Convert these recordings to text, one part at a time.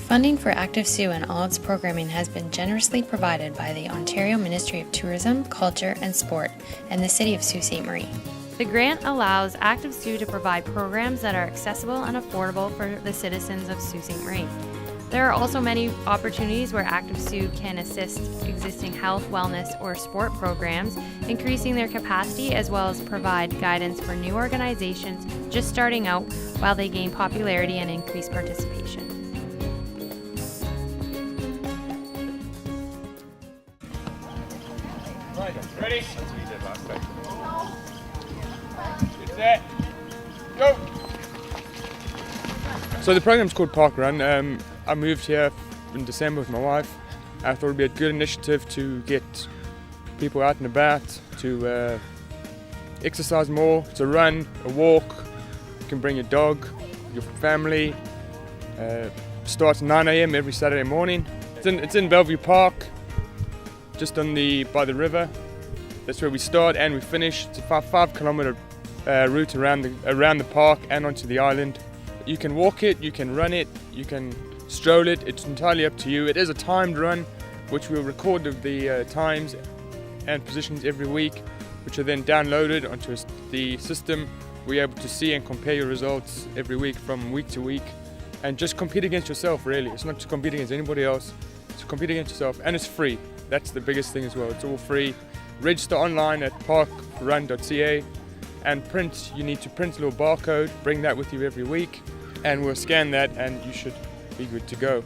Funding for ActiveSault and all its programming has been generously provided by the Ontario Ministry of Tourism, Culture and Sport and the City of Sault Ste. Marie. The grant allows ActiveSault to provide programs that are accessible and affordable for the citizens of Sault Ste. Marie. There are also many opportunities where ActiveSault can assist existing health, wellness, or sport programs, increasing their capacity, as well as provide guidance for new organizations just starting out while they gain popularity and increase participation. Right, ready? That's what you did last time. Get set. Go! So the program's called ParkRun. I moved here in December with my wife. I thought it would be a good initiative to get people out and about, to exercise more. It's a run, a walk. You can bring your dog, your family. Starts at 9 a.m. every Saturday morning. It's in Bellevue Park, just by the river. That's where we start and we finish. It's a 5 kilometer route around the park and onto the island. You can walk it, you can run it, you can stroll it. It's entirely up to you. It is a timed run, which we'll record the times and positions every week, which are then downloaded onto the system. We're able to see and compare your results every week from week to week, and just compete against yourself. Really, it's not to compete against anybody else. It's to compete against yourself, and it's free. That's the biggest thing as well. It's all free. Register online at ParkRun.ca and you need to print a little barcode, bring that with you every week, and we'll scan that and you should be good to go.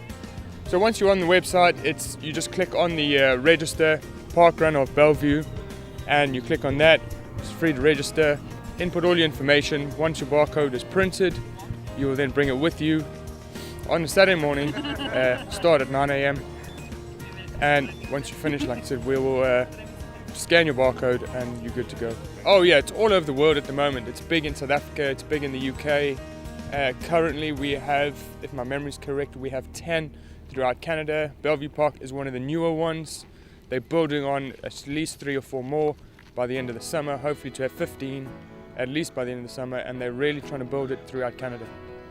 So once you're on the website, you just click on the register, ParkRun of Bellevue, and you click on that. It's free to register. Input all your information. Once your barcode is printed, you will then bring it with you on a Saturday morning, start at 9 a.m. And once you finish, like I said, we will scan your barcode and you're good to go. Oh yeah, it's all over the world at the moment. It's big in South Africa, it's big in the UK. Currently we have, if my memory is correct, we have 10 throughout Canada. Bellevue Park is one of the newer ones. They're building on at least 3 or 4 more by the end of the summer, hopefully to have 15 at least by the end of the summer, and they're really trying to build it throughout Canada.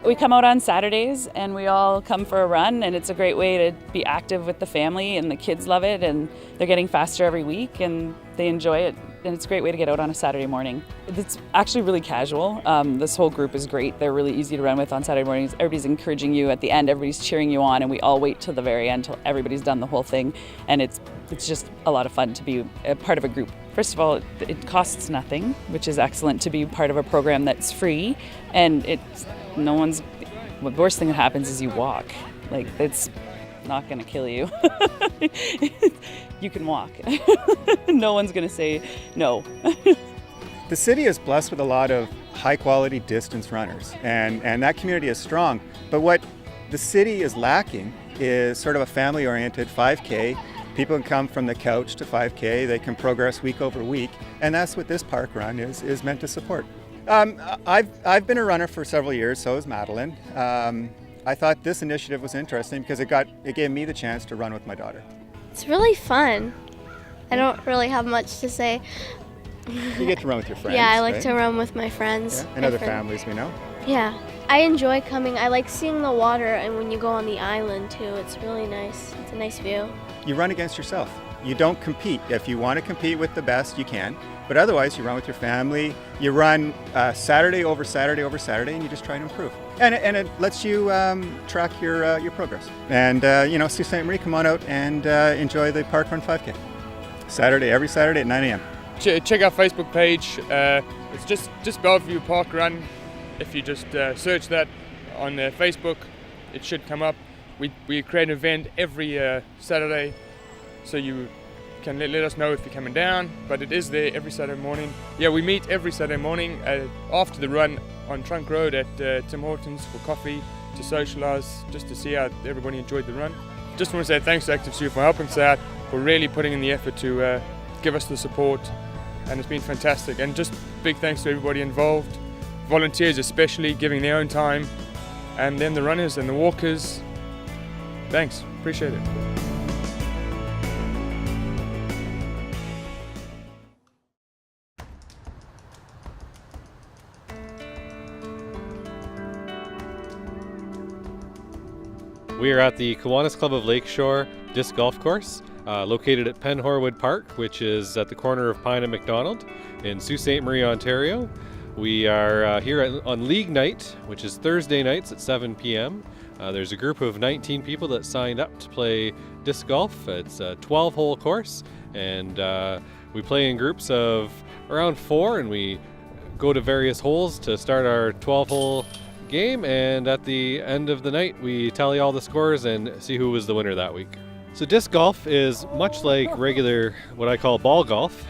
We come out on Saturdays and we all come for a run, and it's a great way to be active with the family, and the kids love it, and they're getting faster every week and they enjoy it, and it's a great way to get out on a Saturday morning. It's actually really casual. This whole group is great. They're really easy to run with on Saturday mornings. Everybody's encouraging you at the end, everybody's cheering you on, and we all wait till the very end till everybody's done the whole thing, and it's just a lot of fun to be a part of a group. First of all, it costs nothing, which is excellent to be part of a program that's free, and the worst thing that happens is you walk. Like, it's not going to kill you. You can walk. No one's going to say no. The city is blessed with a lot of high-quality distance runners, and that community is strong. But what the city is lacking is sort of a family-oriented 5K. People can come from the couch to 5K. They can progress week over week, and that's what this park run is meant to support. I've been a runner for several years, so is Madeline. I thought this initiative was interesting because it gave me the chance to run with my daughter. It's really fun. I don't really have much to say. You get to run with your friends. Yeah, I like right? to run with my friends. Yeah, and other families we know. Yeah, I enjoy coming. I like seeing the water, and when you go on the island too, it's really nice. It's a nice view. You run against yourself. You don't compete. If you want to compete with the best, you can. But otherwise, you run with your family. You run Saturday over Saturday over Saturday, and you just try to improve. And it lets you track your progress. And Sault Ste. Marie, come on out and enjoy the ParkRun 5K. Every Saturday at 9 a.m. Check our Facebook page. It's just Bellevue Park Run. If you just search that on Facebook, it should come up. We create an event every Saturday, so you can let us know if you're coming down, but it is there every Saturday morning. Yeah, we meet every Saturday morning after the run on Trunk Road at Tim Hortons for coffee, to socialise, just to see how everybody enjoyed the run. Just want to say thanks to ActiveSault for helping us out, for really putting in the effort to give us the support, and it's been fantastic. And just big thanks to everybody involved, volunteers especially, giving their own time, and then the runners and the walkers. Thanks, appreciate it. We are at the Kiwanis Club of Lakeshore Disc Golf Course, located at Penhorwood Park, which is at the corner of Pine and McDonald in Sault Ste. Marie, Ontario. We are here on League Night, which is Thursday nights at 7 p.m. There's a group of 19 people that signed up to play disc golf. It's a 12-hole course, and we play in groups of around 4, and we go to various holes to start our 12-hole game, and at the end of the night we tally all the scores and see who was the winner that week. So disc golf is much like regular, what I call ball golf.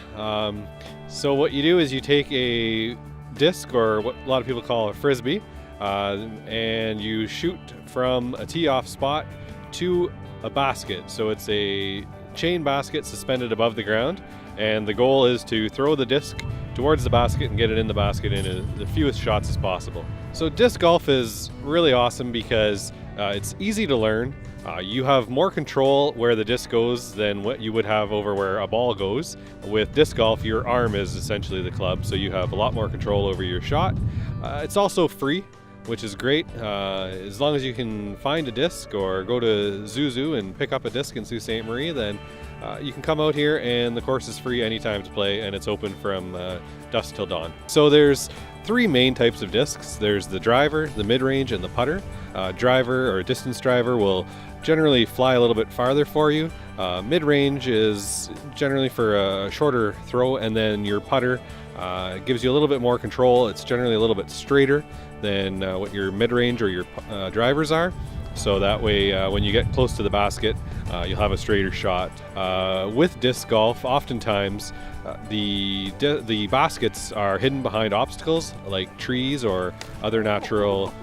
So what you do is you take a disc, or what a lot of people call a frisbee, and you shoot from a tee-off spot to a basket. So it's a chain basket suspended above the ground, and the goal is to throw the disc towards the basket and get it in the basket in the fewest shots as possible. So disc golf is really awesome because it's easy to learn. You have more control where the disc goes than what you would have over where a ball goes. With disc golf, your arm is essentially the club, so you have a lot more control over your shot. It's also free, which is great. As long as you can find a disc or go to Zuzu and pick up a disc in Sault Ste. Marie, then you can come out here and the course is free anytime to play, and it's open from dusk till dawn. So there's 3 main types of discs. There's the driver, the mid-range, and the putter. Driver or distance driver will generally fly a little bit farther for you. Mid-range is generally for a shorter throw, and then your putter gives you a little bit more control. It's generally a little bit straighter than what your mid-range or your drivers are. So that way when you get close to the basket, you'll have a straighter shot. With disc golf, oftentimes the baskets are hidden behind obstacles like trees or other natural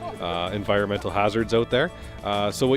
environmental hazards out there. So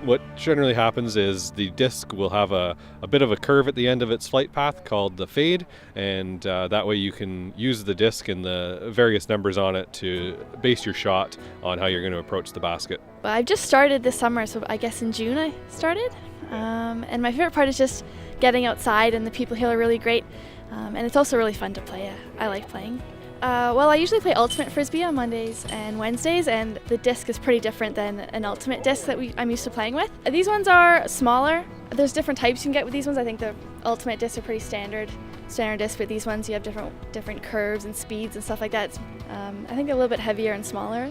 what generally happens is the disc will have a bit of a curve at the end of its flight path called the fade, and that way you can use the disc and the various numbers on it to base your shot on how you're going to approach the basket. Well, I've just started this summer, so I guess in June I started. And my favorite part is just getting outside, and the people here are really great. And it's also really fun to play. I like playing. Well, I usually play ultimate frisbee on Mondays and Wednesdays, and the disc is pretty different than an ultimate disc that I'm used to playing with. These ones are smaller. There's different types you can get with these ones. I think the ultimate discs are pretty standard discs, but these ones you have different curves and speeds and stuff like that. I think they're a little bit heavier and smaller.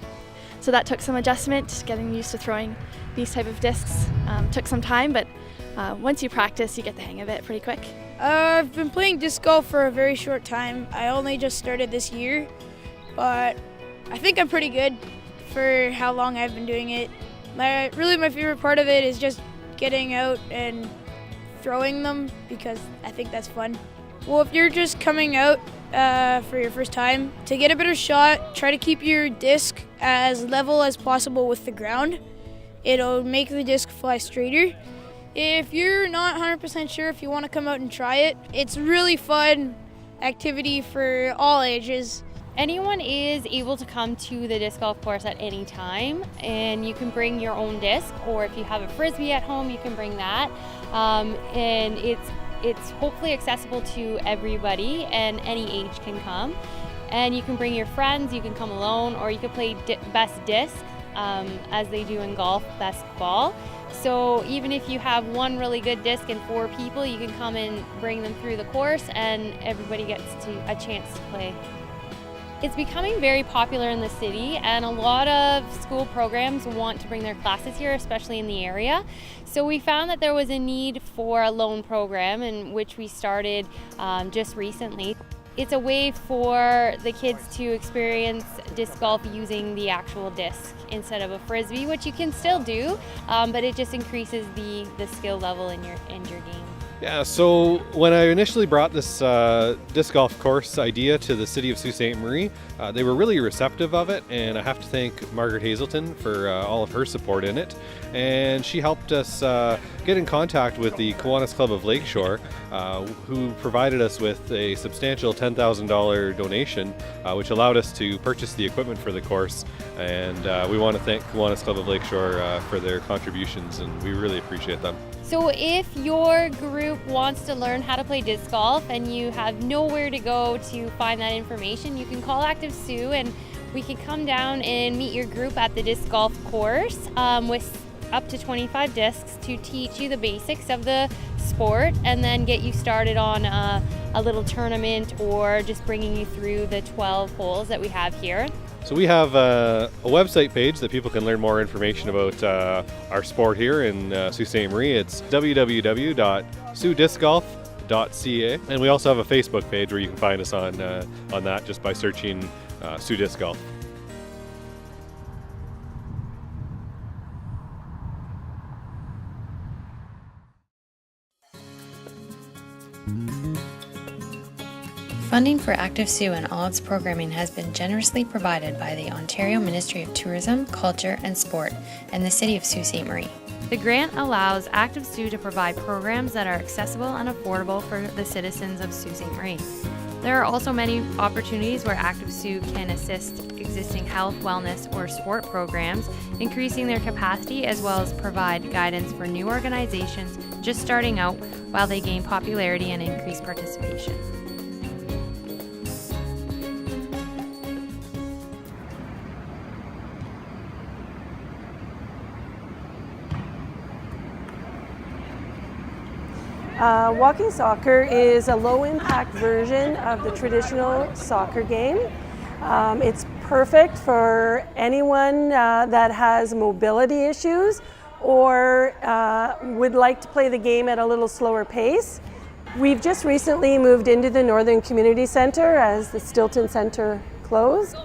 So that took some adjustment, getting used to throwing these type of discs. Took some time, but once you practice, you get the hang of it pretty quick. I've been playing disc golf for a very short time. I only just started this year, but I think I'm pretty good for how long I've been doing it. My favorite part of it is just getting out and throwing them, because I think that's fun. Well, if you're just coming out for your first time, to get a better shot, try to keep your disc as level as possible with the ground. It'll make the disc fly straighter. If you're not 100% sure if you want to come out and try it, it's really fun activity for all ages. Anyone is able to come to the disc golf course at any time, and you can bring your own disc, or if you have a frisbee at home, you can bring that. And it's hopefully accessible to everybody, and any age can come. And you can bring your friends, you can come alone, or you can play best disc, as they do in golf, best ball. So even if you have one really good disc and 4 people, you can come and bring them through the course, and everybody gets a chance to play. It's becoming very popular in the city, and a lot of school programs want to bring their classes here, especially in the area. So we found that there was a need for a loan program, in which we started just recently. It's a way for the kids to experience disc golf using the actual disc instead of a frisbee, which you can still do, but it just increases the skill level in your game. Yeah, so when I initially brought this disc golf course idea to the city of Sault Ste. Marie, they were really receptive of it, and I have to thank Margaret Hazelton for all of her support in it. And she helped us get in contact with the Kiwanis Club of Lakeshore, who provided us with a substantial $10,000 donation, which allowed us to purchase the equipment for the course. And we want to thank Kiwanis Club of Lakeshore for their contributions, and we really appreciate them. So if your group wants to learn how to play disc golf and you have nowhere to go to find that information, you can call ActiveSault, and we can come down and meet your group at the disc golf course with up to 25 discs to teach you the basics of the sport and then get you started on a little tournament or just bringing you through the 12 holes that we have here. So we have a website page that people can learn more information about our sport here in Sault Ste. Marie. It's www.shaw.ca, and we also have a Facebook page where you can find us on that just by searching Sault Disc Golf. Funding for Active Sioux and all its programming has been generously provided by the Ontario Ministry of Tourism, Culture and Sport and the City of Sault Ste. Marie. The grant allows Active Sioux to provide programs that are accessible and affordable for the citizens of Sault Ste. Marie. There are also many opportunities where Active Sioux can assist existing health, wellness, or sport programs, increasing their capacity as well as provide guidance for new organizations just starting out while they gain popularity and increase participation. Walking soccer is a low-impact version of the traditional soccer game. It's perfect for anyone that has mobility issues or would like to play the game at a little slower pace. We've just recently moved into the Northern Community Centre as the Stilton Centre closed.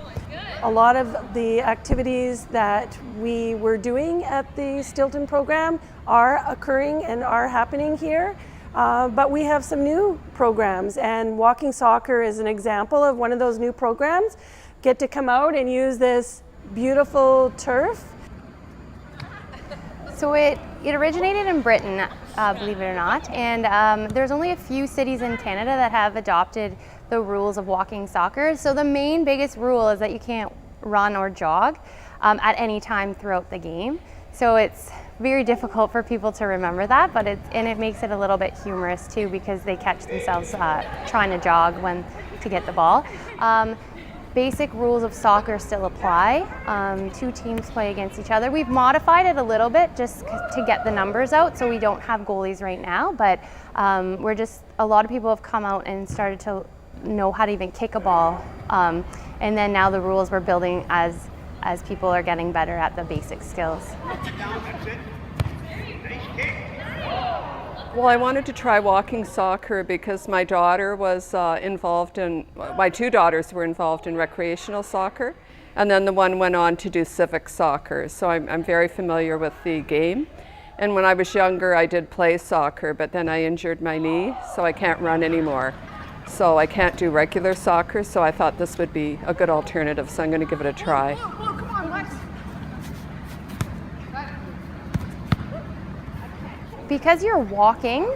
A lot of the activities that we were doing at the Stilton program are occurring and are happening here. But we have some new programs, and walking soccer is an example of one of those new programs. Get to come out and use this beautiful turf. So it originated in Britain, believe it or not, and there's only a few cities in Canada that have adopted the rules of walking soccer. So the main biggest rule is that you can't run or jog at any time throughout the game. So it's very difficult for people to remember that, but it makes it a little bit humorous too, because they catch themselves trying to jog to get the ball. Basic rules of soccer still apply. Two teams play against each other. We've modified it a little bit just to get the numbers out, so we don't have goalies right now, but a lot of people have come out and started to know how to even kick a ball. And then now the rules we're building as people are getting better at the basic skills. Well, I wanted to try walking soccer because my daughter was my two daughters were involved in recreational soccer, and then the one went on to do civic soccer. So I'm very familiar with the game. And when I was younger, I did play soccer, but then I injured my knee, so I can't run anymore. So I can't do regular soccer, so I thought this would be a good alternative, so I'm going to give it a try. Because you're walking,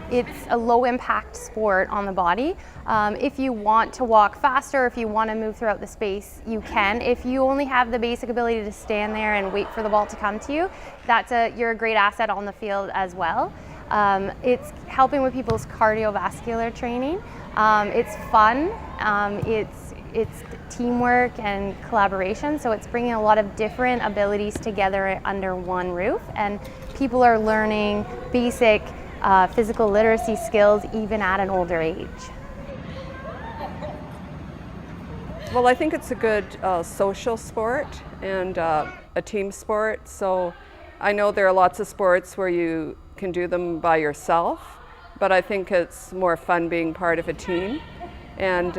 it's a low impact sport on the body. If you want to walk faster, if you want to move throughout the space, you can. If you only have the basic ability to stand there and wait for the ball to come to you, you're a great asset on the field as well. It's helping with people's cardiovascular training. It's fun. It's teamwork and collaboration, so it's bringing a lot of different abilities together under one roof, and people are learning basic physical literacy skills even at an older age. Well, I think it's a good social sport and a team sport. So I know there are lots of sports where you can do them by yourself, but I think it's more fun being part of a team. And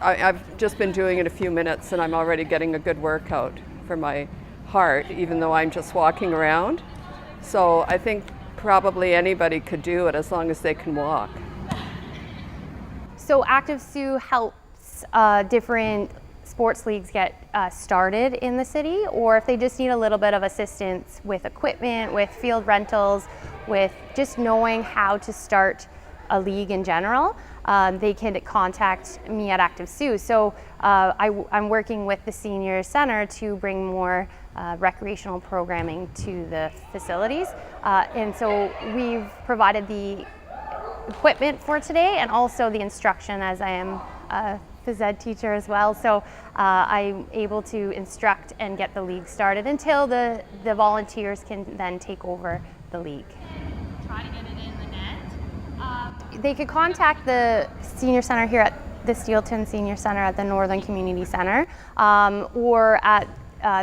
I've just been doing it a few minutes and I'm already getting a good workout for my heart, even though I'm just walking around. So I think probably anybody could do it as long as they can walk. So Active Sioux helps different sports leagues get started in the city, or if they just need a little bit of assistance with equipment, with field rentals, with just knowing how to start a league in general, they can contact me at Active Sioux. So I'm working with the Senior Center to bring more recreational programming to the facilities. And so we've provided the equipment for today and also the instruction, as I am a phys ed teacher as well, so I'm able to instruct and get the league started until the volunteers can then take over the league. Try to get it in the net. They could contact the senior center here at the Steelton Senior Center at the Northern Community Center, or at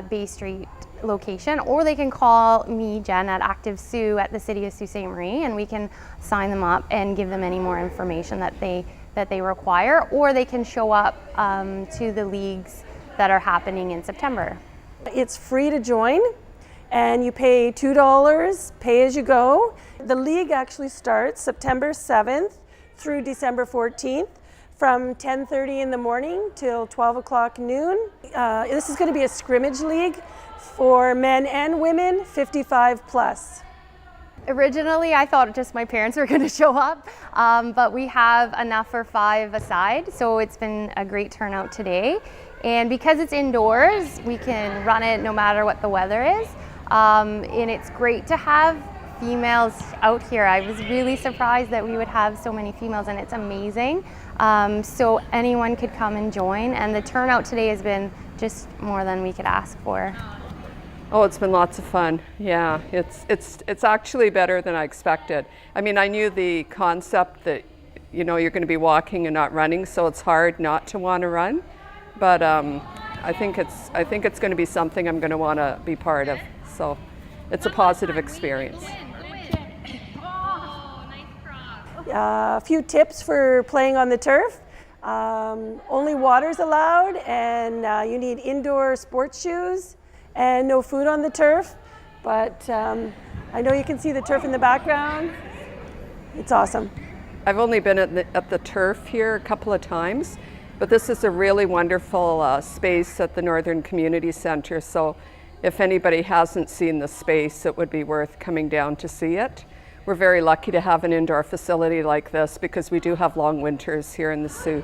Bay Street location, or they can call me, Jen, at ActiveSault at the City of Sault Ste. Marie, and we can sign them up and give them any more information that they require, or they can show up to the leagues that are happening in September. It's free to join, and you pay $2, pay as you go. The league actually starts September 7th through December 14th from 10:30 in the morning till 12 o'clock noon. This is going to be a scrimmage league for men and women 55 plus. Originally, I thought just my parents were going to show up, but we have enough for 5 aside, so it's been a great turnout today. And because it's indoors, we can run it no matter what the weather is, and it's great to have females out here. I was really surprised that we would have so many females, and it's amazing. So anyone could come and join, and the turnout today has been just more than we could ask for. Oh, it's been lots of fun. Yeah, it's actually better than I expected. I mean, I knew the concept that, you know, you're going to be walking and not running, so it's hard not to want to run. But I think it's going to be something I'm going to want to be part of. So it's a positive experience. A few tips for playing on the turf. Only water's allowed, and you need indoor sports shoes. And no food on the turf, but I know you can see the turf in the background. It's awesome. I've only been at the turf here a couple of times, but this is a really wonderful space at the Northern Community Center, so if anybody hasn't seen the space, it would be worth coming down to see it. We're very lucky to have an indoor facility like this because we do have long winters here in the Sault.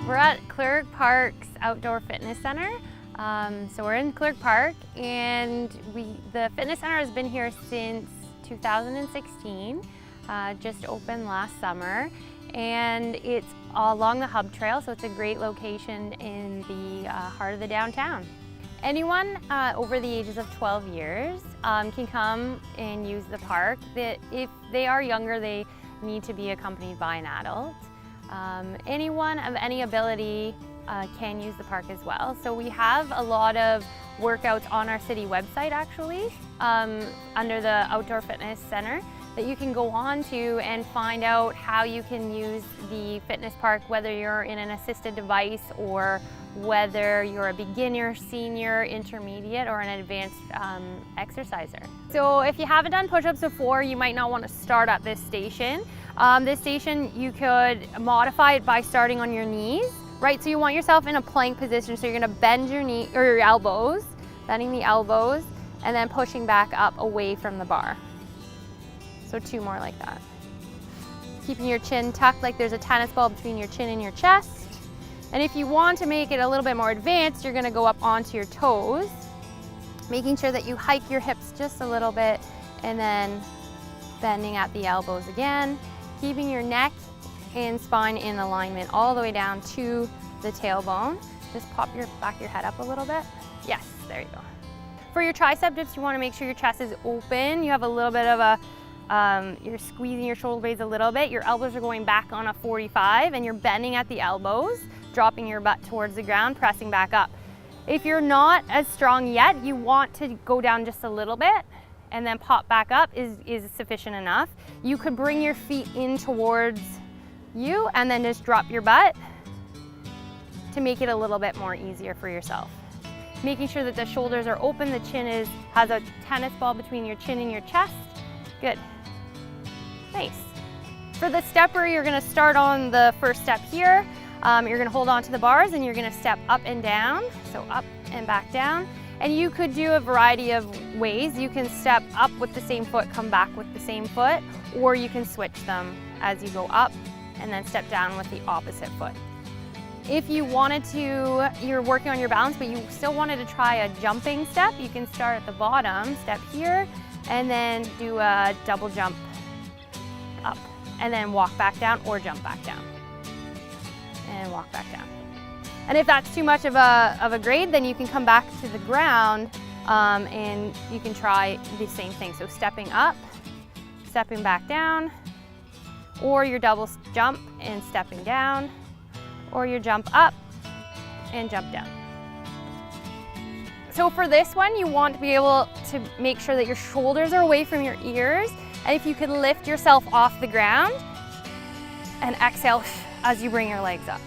We're at Clergue Park's Outdoor Fitness Center. So we're in Clergue Park, and the fitness center has been here since 2016, just opened last summer, and it's along the Hub Trail, so it's a great location in the heart of the downtown. Anyone over the ages of 12 years can come and use the park. If they are younger, they need to be accompanied by an adult. Anyone of any ability can use the park as well. So we have a lot of workouts on our city website actually, under the Outdoor Fitness Center, that you can go on to and find out how you can use the fitness park, whether you're in an assisted device or whether you're a beginner, senior, intermediate, or an advanced exerciser. So if you haven't done push-ups before, you might not want to start at this station. This station, you could modify it by starting on your knees, right? So you want yourself in a plank position, so you're going to bend your knee or your elbows, bending the elbows, and then pushing back up away from the bar. So 2 more like that. Keeping your chin tucked like there's a tennis ball between your chin and your chest. And if you want to make it a little bit more advanced, you're going to go up onto your toes, making sure that you hike your hips just a little bit, and then bending at the elbows again, keeping your neck and spine in alignment all the way down to the tailbone. Just pop your head up a little bit. Yes, there you go. For your tricep dips, you want to make sure your chest is open. You have a little bit of a you're squeezing your shoulder blades a little bit. Your elbows are going back on a 45, and you're bending at the elbows, dropping your butt towards the ground, pressing back up. If you're not as strong yet, you want to go down just a little bit and then pop back up is sufficient enough. You could bring your feet in towards you and then just drop your butt to make it a little bit more easier for yourself. Making sure that the shoulders are open, the chin has a tennis ball between your chin and your chest. Good. Nice. For the stepper, you're going to start on the first step here. You're going to hold on to the bars and you're going to step up and down, so up and back down. And you could do a variety of ways. You can step up with the same foot, come back with the same foot, or you can switch them as you go up and then step down with the opposite foot. If you wanted to, you're working on your balance, but you still wanted to try a jumping step, you can start at the bottom, step here, and then do a double jump up, and then walk back down or jump back down, and walk back down. And if that's too much of a grade, then you can come back to the ground and you can try the same thing. So stepping up, stepping back down, or your double jump and stepping down, or your jump up and jump down. So for this one, you want to be able to make sure that your shoulders are away from your ears, and if you can lift yourself off the ground and exhale as you bring your legs up.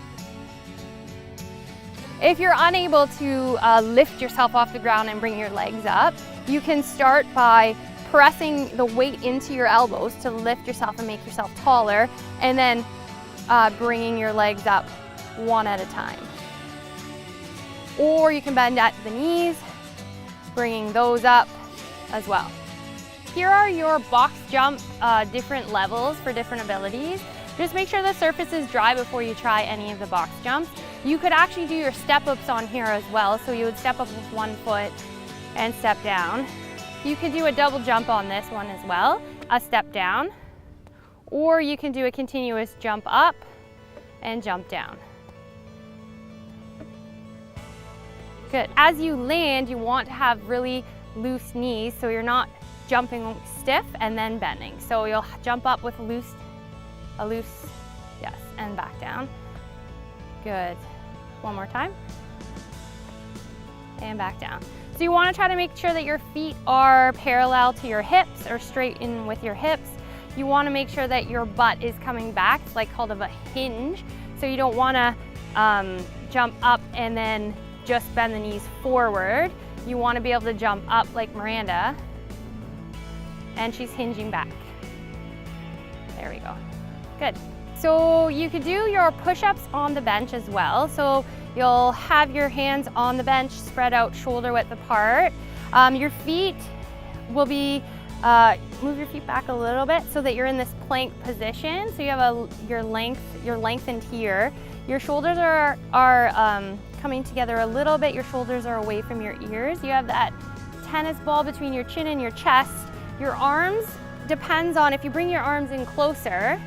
If you're unable to lift yourself off the ground and bring your legs up, you can start by pressing the weight into your elbows to lift yourself and make yourself taller, and then bringing your legs up one at a time. Or you can bend at the knees, bringing those up as well. Here are your box jump different levels for different abilities. Just make sure the surface is dry before you try any of the box jumps. You could actually do your step-ups on here as well, so you would step up with one foot and step down. You could do a double jump on this one as well, a step down, or you can do a continuous jump up and jump down. Good. As you land, you want to have really loose knees, so you're not jumping stiff and then bending. So you'll jump up with a loose, yes, and back down. Good. One more time. And back down. So you want to try to make sure that your feet are parallel to your hips or straight in with your hips. You want to make sure that your butt is coming back. It's like called a hinge. So you don't want to jump up and then just bend the knees forward. You want to be able to jump up like Miranda, and she's hinging back. There we go. Good. So you could do your push-ups on the bench as well. So you'll have your hands on the bench, spread out shoulder width apart. Your feet will be, move your feet back a little bit so that you're in this plank position. So you have your lengthened here. Your shoulders are coming together a little bit. Your shoulders are away from your ears. You have that tennis ball between your chin and your chest. Your arms depends on, if you bring your arms in closer,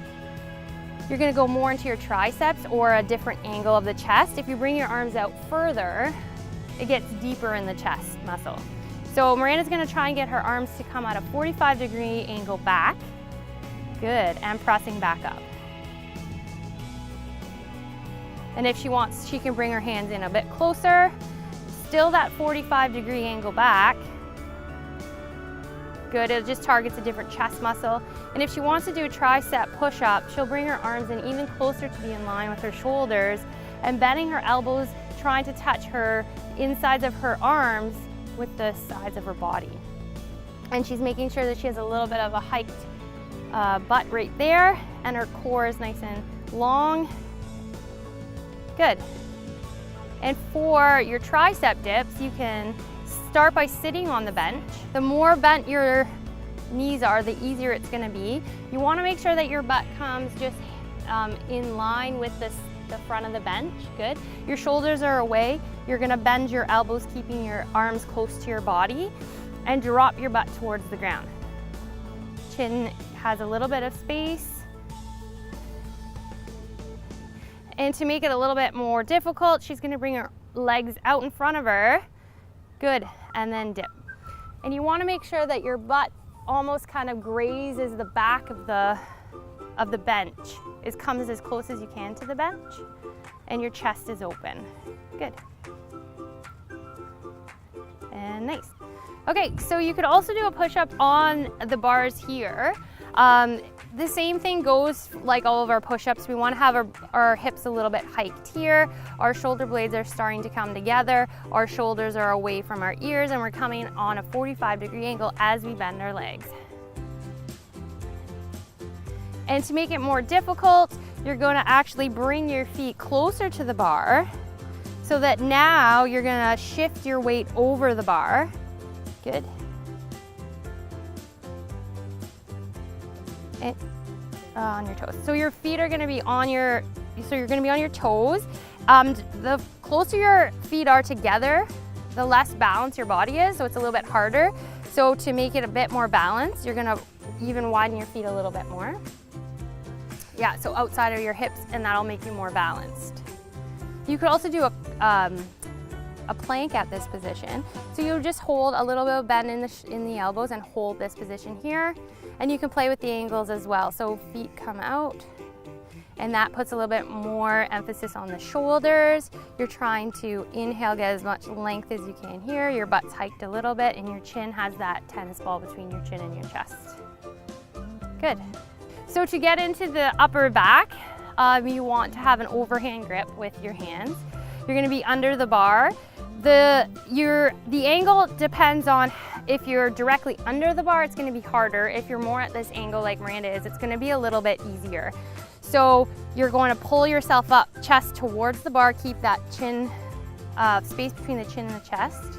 you're gonna go more into your triceps or a different angle of the chest. If you bring your arms out further, it gets deeper in the chest muscle. So Miranda's gonna try and get her arms to come at a 45-degree angle back. Good, and pressing back up. And if she wants, she can bring her hands in a bit closer. Still that 45-degree angle back. Good, it just targets a different chest muscle. And if she wants to do a tricep push-up, she'll bring her arms in even closer to be in line with her shoulders and bending her elbows, trying to touch her insides of her arms with the sides of her body. And she's making sure that she has a little bit of a hiked butt right there, and her core is nice and long. Good. And for your tricep dips, you can start by sitting on the bench. The more bent your knees are, the easier it's going to be. You want to make sure that your butt comes just in line with the front of the bench. Good. Your shoulders are away. You're going to bend your elbows, keeping your arms close to your body, and drop your butt towards the ground. Chin has a little bit of space. And to make it a little bit more difficult, she's going to bring her legs out in front of her. Good, and then dip. And you want to make sure that your butt almost kind of grazes the back of the bench. It comes as close as you can to the bench, and your chest is open. Good. And nice. Okay, so you could also do a push-up on the bars here. The same thing goes like all of our push-ups. We want to have our hips a little bit hiked here. Our shoulder blades are starting to come together. Our shoulders are away from our ears, and we're coming on a 45-degree angle as we bend our legs. And to make it more difficult, you're going to actually bring your feet closer to the bar so that now you're going to shift your weight over the bar. Good. And on your toes. So your feet are going to be on your, so you're going to be on your toes, The closer your feet are together, the less balanced your body is, so it's a little bit harder. So to make it a bit more balanced, you're gonna even widen your feet a little bit more. Yeah, so outside of your hips, and that'll make you more balanced. You could also do a plank at this position. So you just hold a little bit of bend in the elbows and hold this position here. And you can play with the angles as well. So feet come out, and that puts a little bit more emphasis on the shoulders. You're trying to inhale, get as much length as you can here. Your butt's hiked a little bit, and your chin has that tennis ball between your chin and your chest. Good. So to get into the upper back, you want to have an overhand grip with your hands. You're gonna be under the bar. The angle depends on if you're directly under the bar, it's gonna be harder. If you're more at this angle like Miranda is, it's gonna be a little bit easier. So you're going to pull yourself up, chest towards the bar, keep that chin, space between the chin and the chest,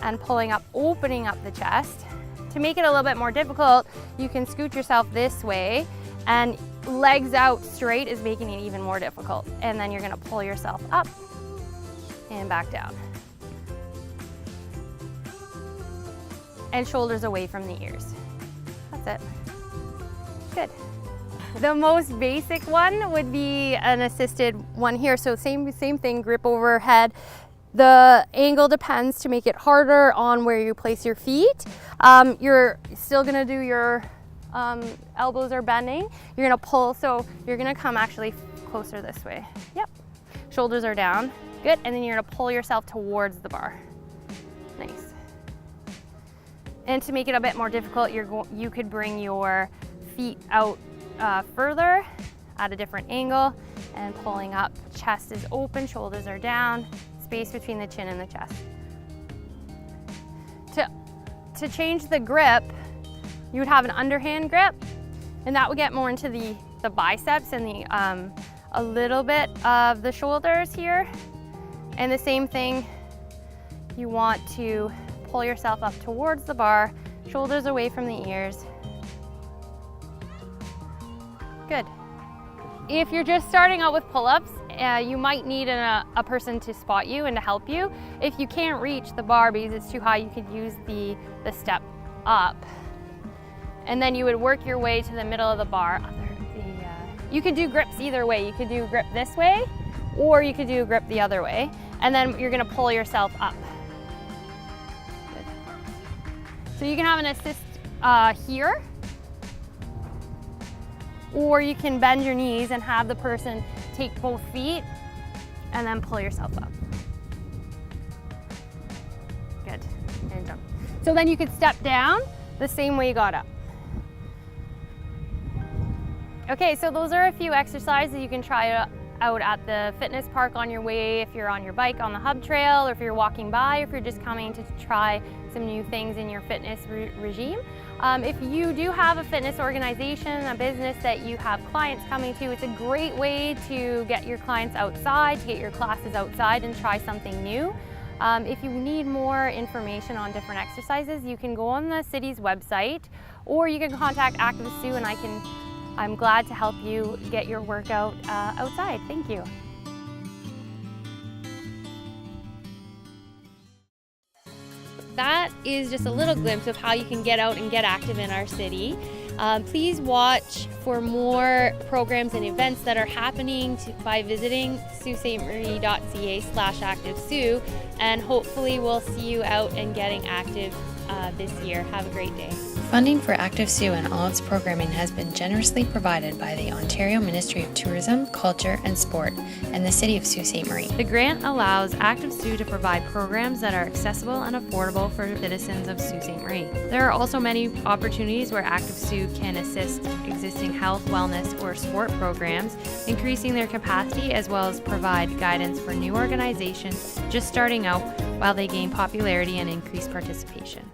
and pulling up, opening up the chest. To make it a little bit more difficult, you can scoot yourself this way, and legs out straight is making it even more difficult. And then you're gonna pull yourself up and back down. And shoulders away from the ears. That's it. Good. The most basic one would be an assisted one here. So same thing, grip overhead. The angle depends to make it harder on where you place your feet. You're still gonna do your elbows are bending. You're gonna pull, so you're gonna come actually closer this way. Yep. Shoulders are down. Good, and then you're gonna pull yourself towards the bar. Nice. And to make it a bit more difficult, you could bring your feet out further at a different angle and pulling up. Chest is open, shoulders are down, space between the chin and the chest. To change the grip, you would have an underhand grip, and that would get more into the biceps and a little bit of the shoulders here. And the same thing, you want to pull yourself up towards the bar, shoulders away from the ears. Good. If you're just starting out with pull-ups, you might need a person to spot you and to help you. If you can't reach the bar because it's too high, you could use the step up. And then you would work your way to the middle of the bar. You could do grips either way. You could do a grip this way, or you could do a grip the other way. And then you're gonna pull yourself up. Good. So you can have an assist here, or you can bend your knees and have the person take both feet and then pull yourself up. Good, and jump. So then you could step down the same way you got up. Okay, so those are a few exercises that you can try out at the fitness park on your way, if you're on your bike on the hub trail, or if you're walking by, or if you're just coming to try some new things in your fitness regime. If you do have a fitness organization, a business that you have clients coming to, it's a great way to get your clients outside, to get your classes outside and try something new. If you need more information on different exercises, you can go on the city's website, or you can contact ActiveSault, and I'm glad to help you get your workout outside. Thank you. That is just a little glimpse of how you can get out and get active in our city. Please watch for more programs and events that are happening by visiting SaultSteMarie.ca/ActiveSault, and hopefully we'll see you out and getting active this year. Have a great day. Funding for ActiveSault and all its programming has been generously provided by the Ontario Ministry of Tourism, Culture and Sport and the City of Sault Ste. Marie. The grant allows ActiveSault to provide programs that are accessible and affordable for citizens of Sault Ste. Marie. There are also many opportunities where ActiveSault can assist existing health, wellness, or sport programs, increasing their capacity, as well as provide guidance for new organizations just starting out while they gain popularity and increase participation.